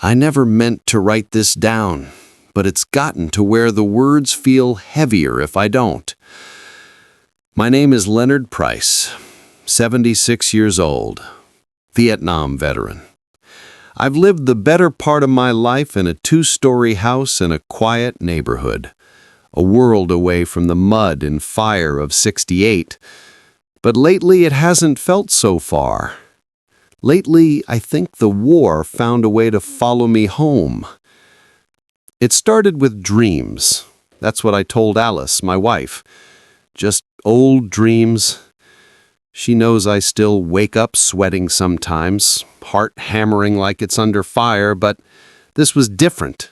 I never meant to write this down, but it's gotten to where the words feel heavier if I don't. My name is Leonard Price, 76 years old, Vietnam veteran. I've lived the better part of my life in a 2-story house in a quiet neighborhood, a world away from the mud and fire of '68. But lately it hasn't felt so far. Lately, I think the war found a way to follow me home. It started with dreams. That's what I told Alice, my wife. Just old dreams. She knows I still wake up sweating sometimes, heart hammering like it's under fire, but this was different.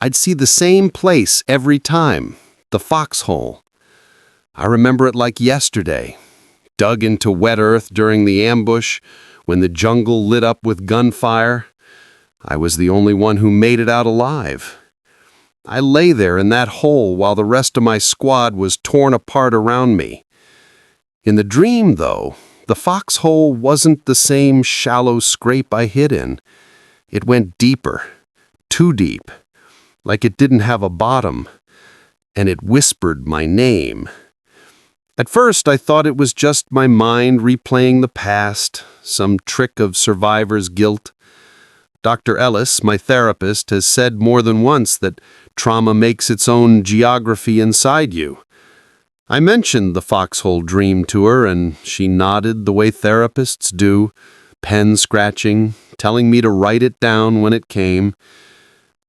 I'd see the same place every time, the foxhole. I remember it like yesterday. Dug into wet earth during the ambush, when the jungle lit up with gunfire. I was the only one who made it out alive. I lay there in that hole while the rest of my squad was torn apart around me. In the dream, though, the foxhole wasn't the same shallow scrape I hid in. It went deeper, too deep, like it didn't have a bottom, and it whispered my name. At first, I thought it was just my mind replaying the past, some trick of survivor's guilt. Dr. Ellis, my therapist, has said more than once that trauma makes its own geography inside you. I mentioned the foxhole dream to her, and she nodded the way therapists do, pen scratching, telling me to write it down when it came.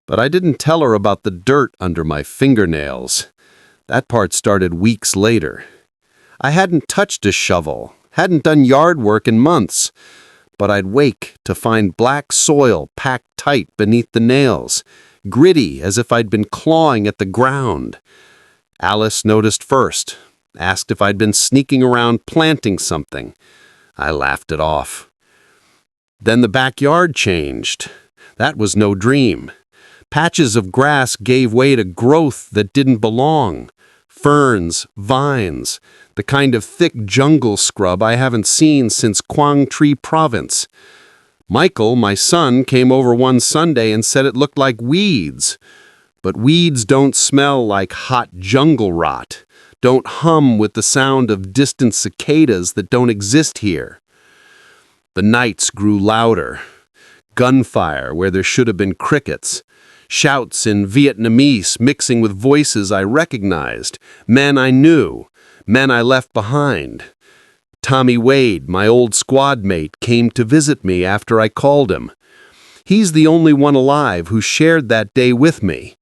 But I didn't tell her about the dirt under my fingernails. That part started weeks later. I hadn't touched a shovel, hadn't done yard work in months, but I'd wake to find black soil packed tight beneath the nails, gritty as if I'd been clawing at the ground. Alice noticed first, asked if I'd been sneaking around planting something. I laughed it off. Then the backyard changed. That was no dream. Patches of grass gave way to growth that didn't belong. Ferns, vines, the kind of thick jungle scrub I haven't seen since Quang Tri Province. Michael, my son, came over one Sunday and said it looked like weeds. But weeds don't smell like hot jungle rot, don't hum with the sound of distant cicadas that don't exist here. The nights grew louder. Gunfire where there should have been crickets. Shouts in Vietnamese mixing with voices I recognized, men I knew, men I left behind. Tommy Wade, my old squad mate, came to visit me after I called him. He's the only one alive who shared that day with me.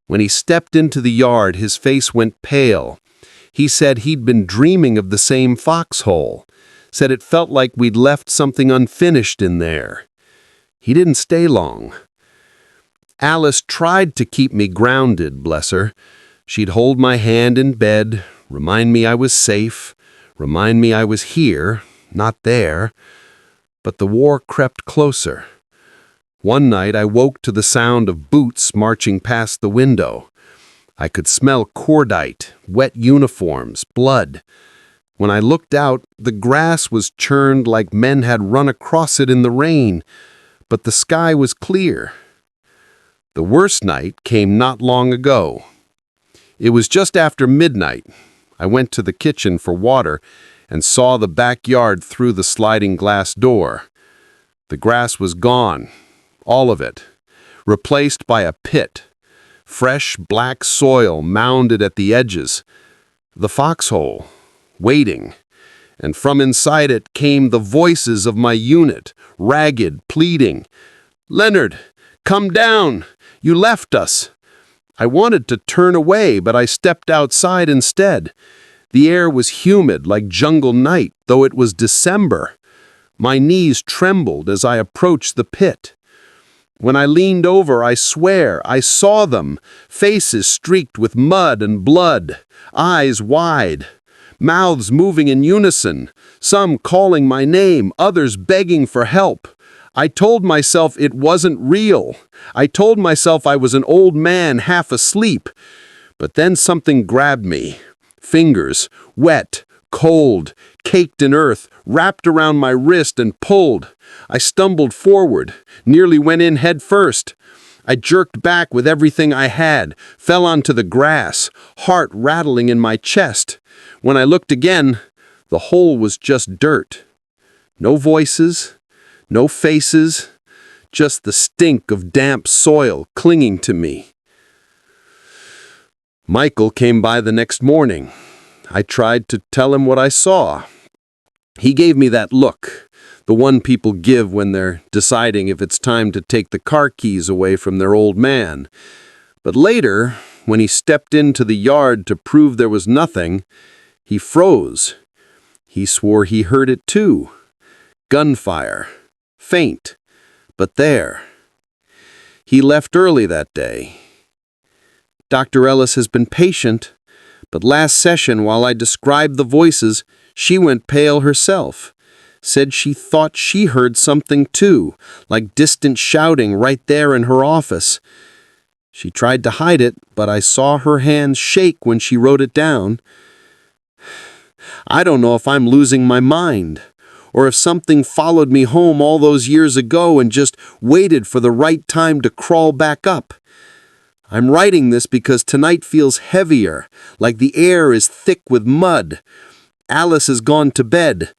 When he stepped into the yard, his face went pale. He said he'd been dreaming of the same foxhole, said it felt like we'd left something unfinished in there. He didn't stay long. Alice tried to keep me grounded, bless her. She'd hold my hand in bed, remind me I was safe, remind me I was here, not there. But the war crept closer. One night I woke to the sound of boots marching past the window. I could smell cordite, wet uniforms, blood. When I looked out, the grass was churned like men had run across it in the rain, but the sky was clear. The worst night came not long ago. It was just after midnight. I went to the kitchen for water and saw the backyard through the sliding glass door. The grass was gone, all of it, replaced by a pit, fresh black soil mounded at the edges. The foxhole, waiting, and from inside it came the voices of my unit, ragged, pleading. "Leonard, come down! You left us!" I wanted to turn away, but I stepped outside instead. The air was humid like jungle night, though it was December. My knees trembled as I approached the pit. When I leaned over, I swear, I saw them, faces streaked with mud and blood, eyes wide, mouths moving in unison, some calling my name, others begging for help. I told myself it wasn't real. I told myself I was an old man half asleep. But then something grabbed me. Fingers, wet, cold, caked in earth, wrapped around my wrist and pulled. I stumbled forward, nearly went in head first. I jerked back with everything I had, fell onto the grass, heart rattling in my chest. When I looked again, the hole was just dirt. No voices, no faces, just the stink of damp soil clinging to me. Michael came by the next morning. I tried to tell him what I saw. He gave me that look, the one people give when they're deciding if it's time to take the car keys away from their old man. But later, when he stepped into the yard to prove there was nothing, he froze. He swore he heard it too. Gunfire. Faint. But there. He left early that day. Dr. Ellis has been patient, but last session, while I described the voices, she went pale herself. Said she thought she heard something too, like distant shouting right there in her office. She tried to hide it, but I saw her hands shake when she wrote it down. I don't know if I'm losing my mind, or if something followed me home all those years ago and just waited for the right time to crawl back up. I'm writing this because tonight feels heavier, like the air is thick with mud. Alice has gone to bed,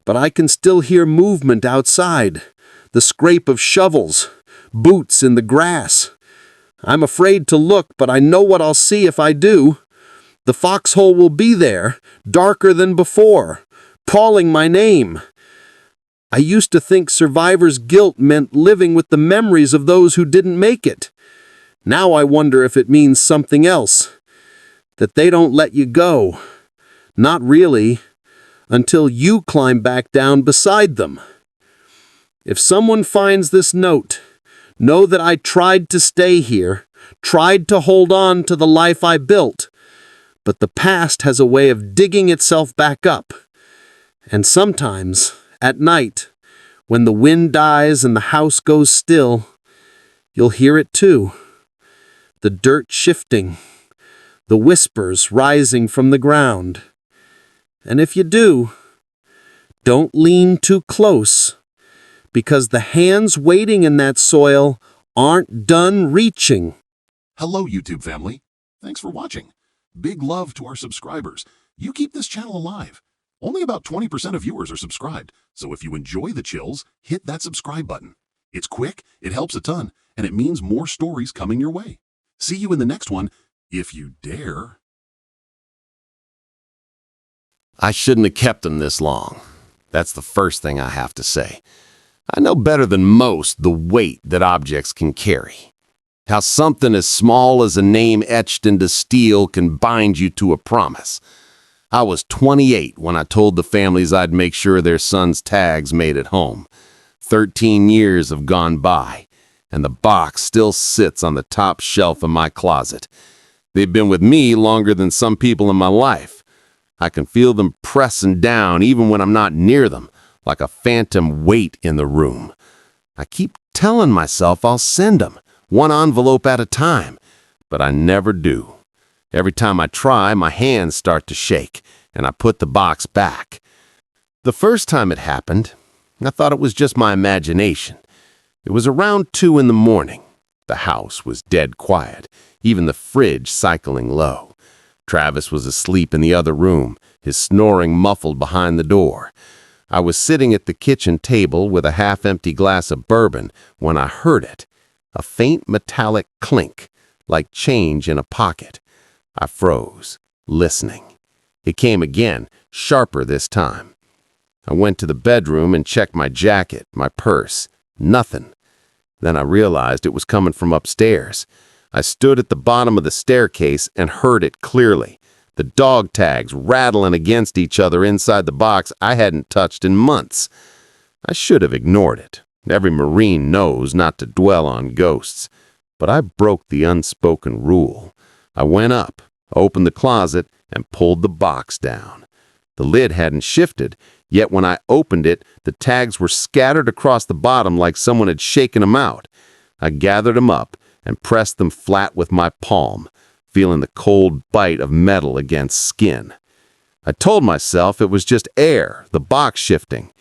but I can still hear movement outside, the scrape of shovels, boots in the grass. I'm afraid to look, but I know what I'll see if I do. The foxhole will be there, darker than before, calling my name. I used to think survivor's guilt meant living with the memories of those who didn't make it. Now I wonder if it means something else, that they don't let you go. Not really, until you climb back down beside them. If someone finds this note, know that I tried to stay here, tried to hold on to the life I built, but the past has a way of digging itself back up. And sometimes, at night, when the wind dies and the house goes still, you'll hear it too. The dirt shifting, the whispers rising from the ground. And if you do, don't lean too close, because the hands waiting in that soil aren't done reaching. Hello, YouTube family. Thanks for watching. Big love to our subscribers. You keep this channel alive. Only about 20% of viewers are subscribed, so if you enjoy the chills, hit that subscribe button. It's quick, it helps a ton, and it means more stories coming your way. See you in the next one, if you dare. I shouldn't have kept him this long. That's the first thing I have to say. I know better than most the weight that objects can carry. How something as small as a name etched into steel can bind you to a promise. I was 28 when I told the families I'd make sure their son's tags made it home. 13 years have gone by, and the box still sits on the top shelf of my closet. They've been with me longer than some people in my life. I can feel them pressing down even when I'm not near them, like a phantom weight in the room. I keep telling myself I'll send them, one envelope at a time, but I never do. Every time I try, my hands start to shake, and I put the box back. The first time it happened, I thought it was just my imagination. It was around 2 in the morning. The house was dead quiet, even the fridge cycling low. Travis was asleep in the other room, his snoring muffled behind the door. I was sitting at the kitchen table with a half-empty glass of bourbon when I heard it, a faint metallic clink, like change in a pocket. I froze, listening. It came again, sharper this time. I went to the bedroom and checked my jacket, my purse. Nothing. Then I realized it was coming from upstairs. I stood at the bottom of the staircase and heard it clearly. The dog tags rattling against each other inside the box I hadn't touched in months. I should have ignored it. Every Marine knows not to dwell on ghosts. But I broke the unspoken rule. I went up, opened the closet, and pulled the box down. The lid hadn't shifted, yet when I opened it, the tags were scattered across the bottom like someone had shaken them out. I gathered them up and pressed them flat with my palm, feeling the cold bite of metal against skin. I told myself it was just air, the box shifting,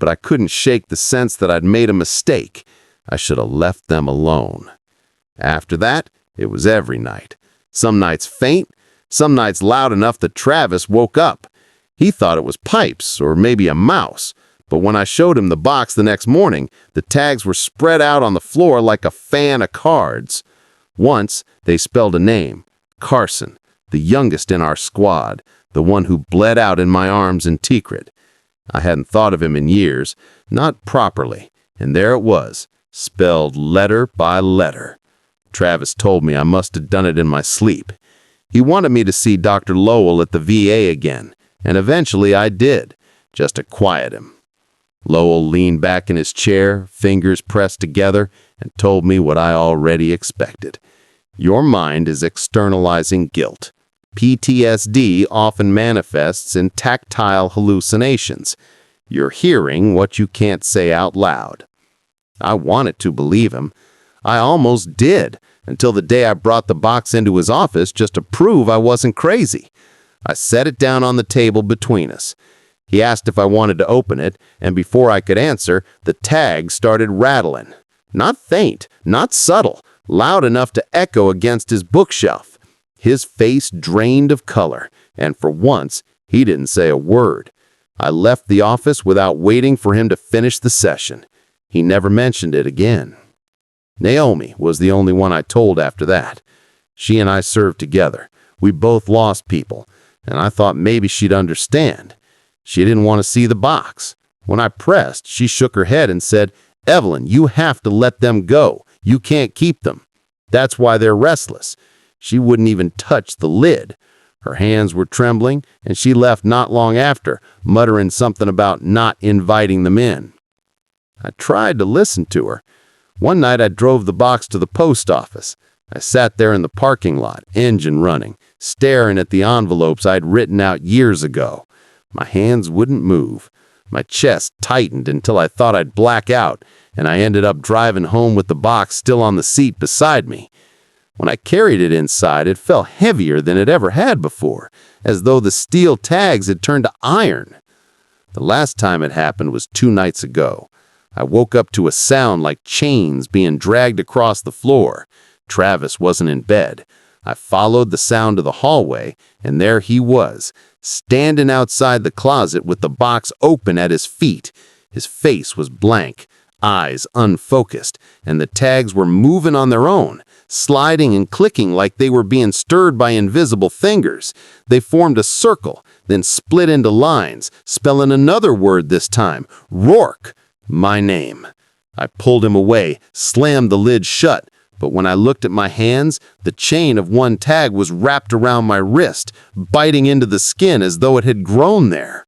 but I couldn't shake the sense that I'd made a mistake. I should have left them alone. After that, it was every night. Some nights faint, some nights loud enough that Travis woke up. He thought it was pipes or maybe a mouse, but when I showed him the box the next morning, the tags were spread out on the floor like a fan of cards. Once, they spelled a name, Carson, the youngest in our squad, the one who bled out in my arms in Tikrit. I hadn't thought of him in years, not properly, and there it was, spelled letter by letter. Travis told me I must have done it in my sleep. He wanted me to see Dr. Lowell at the VA again, and eventually I did, just to quiet him. Lowell leaned back in his chair, fingers pressed together, and told me what I already expected. Your mind is externalizing guilt. PTSD often manifests in tactile hallucinations. You're hearing what you can't say out loud. I wanted to believe him. I almost did, until the day I brought the box into his office just to prove I wasn't crazy. I set it down on the table between us. He asked if I wanted to open it, and before I could answer, the tag started rattling. Not faint, not subtle, loud enough to echo against his bookshelf. His face drained of color, and for once, he didn't say a word. I left the office without waiting for him to finish the session. He never mentioned it again. Naomi was the only one I told after that. She and I served together. We both lost people, and I thought maybe she'd understand. She didn't want to see the box. When I pressed, she shook her head and said, "Evelyn, you have to let them go. You can't keep them. That's why they're restless." She wouldn't even touch the lid. Her hands were trembling, and she left not long after, muttering something about not inviting them in. I tried to listen to her. One night I drove the box to the post office. I sat there in the parking lot, engine running, staring at the envelopes I'd written out years ago. My hands wouldn't move. My chest tightened until I thought I'd black out, and I ended up driving home with the box still on the seat beside me. When I carried it inside, it felt heavier than it ever had before, as though the steel tags had turned to iron. The last time it happened was 2 nights ago. I woke up to a sound like chains being dragged across the floor. Travis wasn't in bed. I followed the sound to the hallway, and there he was, standing outside the closet with the box open at his feet. His face was blank, eyes unfocused, and the tags were moving on their own, sliding and clicking like they were being stirred by invisible fingers. They formed a circle, then split into lines, spelling another word this time, Rourke, my name. I pulled him away, slammed the lid shut, but when I looked at my hands, the chain of one tag was wrapped around my wrist, biting into the skin as though it had grown there.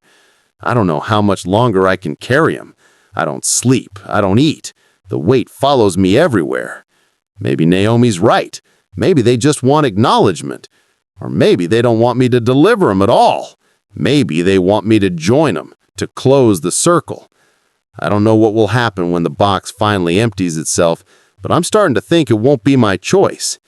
I don't know how much longer I can carry him. I don't sleep. I don't eat. The weight follows me everywhere. Maybe Naomi's right. Maybe they just want acknowledgement. Or maybe they don't want me to deliver them at all. Maybe they want me to join them, to close the circle. I don't know what will happen when the box finally empties itself, but I'm starting to think it won't be my choice.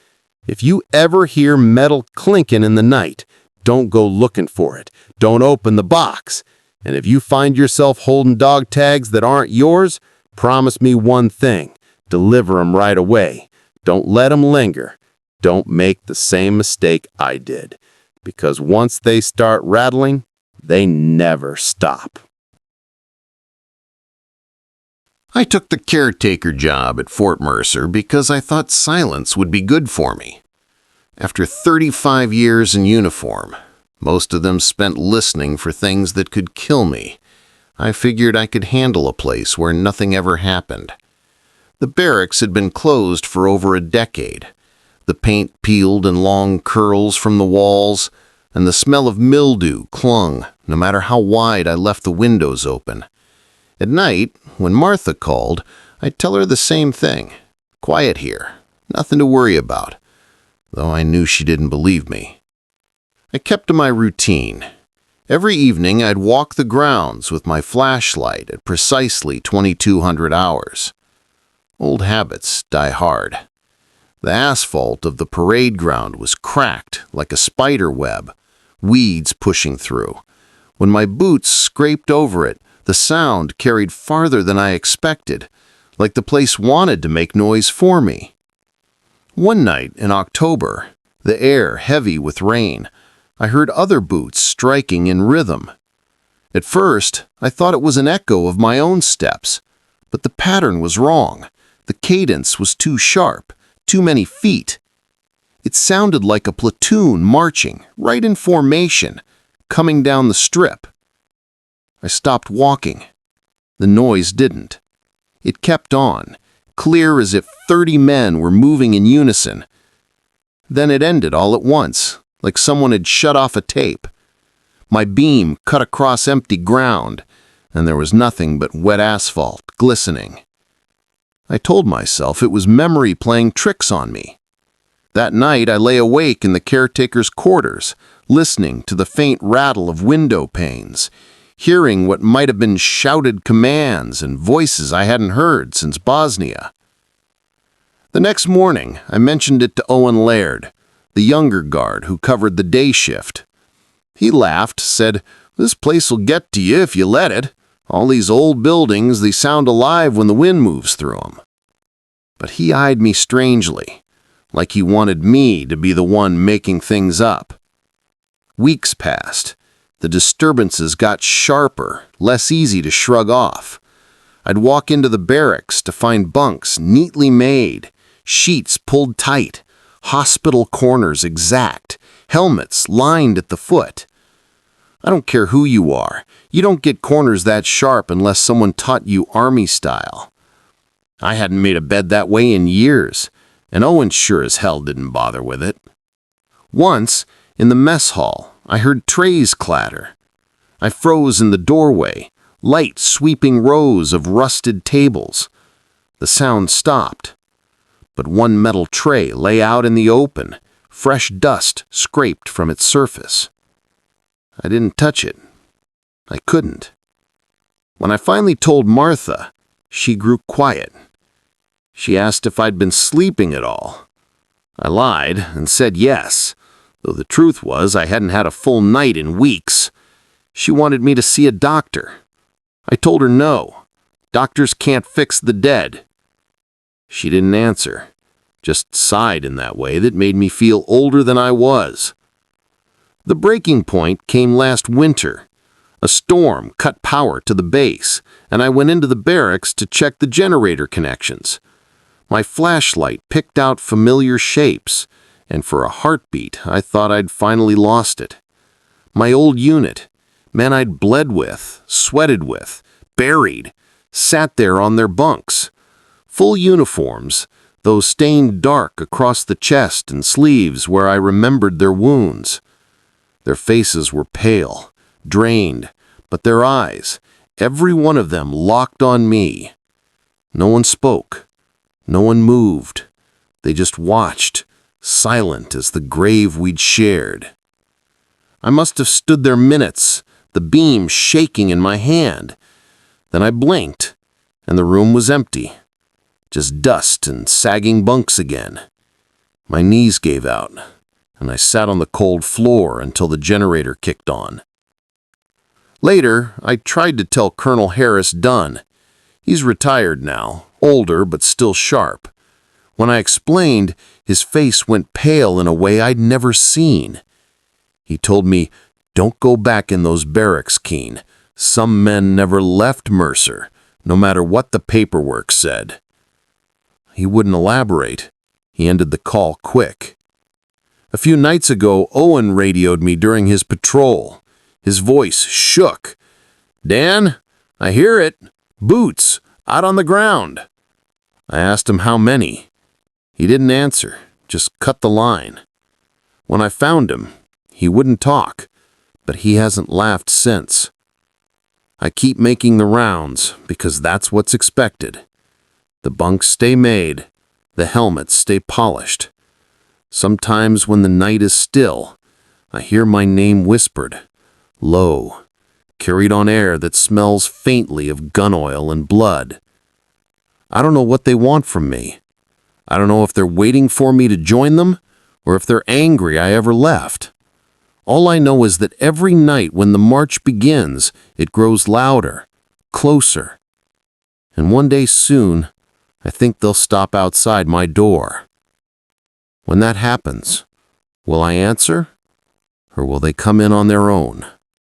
If you ever hear metal clinking in the night, don't go looking for it. Don't open the box. And if you find yourself holding dog tags that aren't yours, promise me one thing. Deliver them right away. Don't let them linger. Don't make the same mistake I did. Because once they start rattling, they never stop. I took the caretaker job at Fort Mercer because I thought silence would be good for me. After 35 years in uniform, most of them spent listening for things that could kill me, I figured I could handle a place where nothing ever happened. The barracks had been closed for over a decade. The paint peeled in long curls from the walls, and the smell of mildew clung no matter how wide I left the windows open. At night, when Martha called, I'd tell her the same thing. Quiet here. Nothing to worry about. Though I knew she didn't believe me. I kept to my routine. Every evening, I'd walk the grounds with my flashlight at precisely 2200 hours. Old habits die hard. The asphalt of the parade ground was cracked like a spider web, weeds pushing through, When my boots scraped over it, the sound carried farther than I expected, like the place wanted to make noise for me. One night in October, the air heavy with rain, I heard other boots striking in rhythm. At first, I thought it was an echo of my own steps, but the pattern was wrong. The cadence was too sharp, too many feet. It sounded like a platoon marching, right in formation, coming down the strip. I stopped walking. The noise didn't. It kept on, clear as if 30 men were moving in unison. Then it ended all at once, like someone had shut off a tape. My beam cut across empty ground, and there was nothing but wet asphalt glistening. I told myself it was memory playing tricks on me. That night I lay awake in the caretaker's quarters, listening to the faint rattle of window panes, hearing what might have been shouted commands and voices I hadn't heard since Bosnia. The next morning, I mentioned it to Owen Laird, the younger guard who covered the day shift. He laughed, said, "This place'll get to you if you let it. All these old buildings, they sound alive when the wind moves through them." But he eyed me strangely, like he wanted me to be the one making things up. Weeks passed. The disturbances got sharper, less easy to shrug off. I'd walk into the barracks to find bunks neatly made, sheets pulled tight, hospital corners exact, helmets lined at the foot. I don't care who you are, you don't get corners that sharp unless someone taught you army style. I hadn't made a bed that way in years, and Owen sure as hell didn't bother with it. Once, in the mess hall, I heard trays clatter. I froze in the doorway, light sweeping rows of rusted tables. The sound stopped, but one metal tray lay out in the open, fresh dust scraped from its surface. I didn't touch it. I couldn't. When I finally told Martha, she grew quiet. She asked if I'd been sleeping at all. I lied and said yes, though the truth was I hadn't had a full night in weeks. She wanted me to see a doctor. I told her no. Doctors can't fix the dead. She didn't answer, just sighed in that way that made me feel older than I was. The breaking point came last winter. A storm cut power to the base, and I went into the barracks to check the generator connections. My flashlight picked out familiar shapes, and for a heartbeat, I thought I'd finally lost it. My old unit, men I'd bled with, sweated with, buried, sat there on their bunks. Full uniforms, though stained dark across the chest and sleeves where I remembered their wounds. Their faces were pale, drained, but their eyes, every one of them locked on me. No one spoke. No one moved. They just watched, silent as the grave we'd shared. I must have stood there minutes, the beam shaking in my hand. Then I blinked, and the room was empty. Just dust and sagging bunks again. My knees gave out, and I sat on the cold floor until the generator kicked on. Later, I tried to tell Colonel Harris Dunn. He's retired now, older but still sharp. When I explained, his face went pale in a way I'd never seen. He told me, "Don't go back in those barracks, Keene. Some men never left Mercer, no matter what the paperwork said." He wouldn't elaborate. He ended the call quick. A few nights ago, Owen radioed me during his patrol. His voice shook. "Dan, I hear it. Boots, out on the ground." I asked him how many. He didn't answer, just cut the line. When I found him, he wouldn't talk, but he hasn't laughed since. I keep making the rounds because that's what's expected. The bunks stay made, the helmets stay polished. Sometimes when the night is still, I hear my name whispered, low, carried on air that smells faintly of gun oil and blood. I don't know what they want from me. I don't know if they're waiting for me to join them, or if they're angry I ever left. All I know is that every night when the march begins, it grows louder, closer. And one day soon, I think they'll stop outside my door. When that happens, will I answer, or will they come in on their own?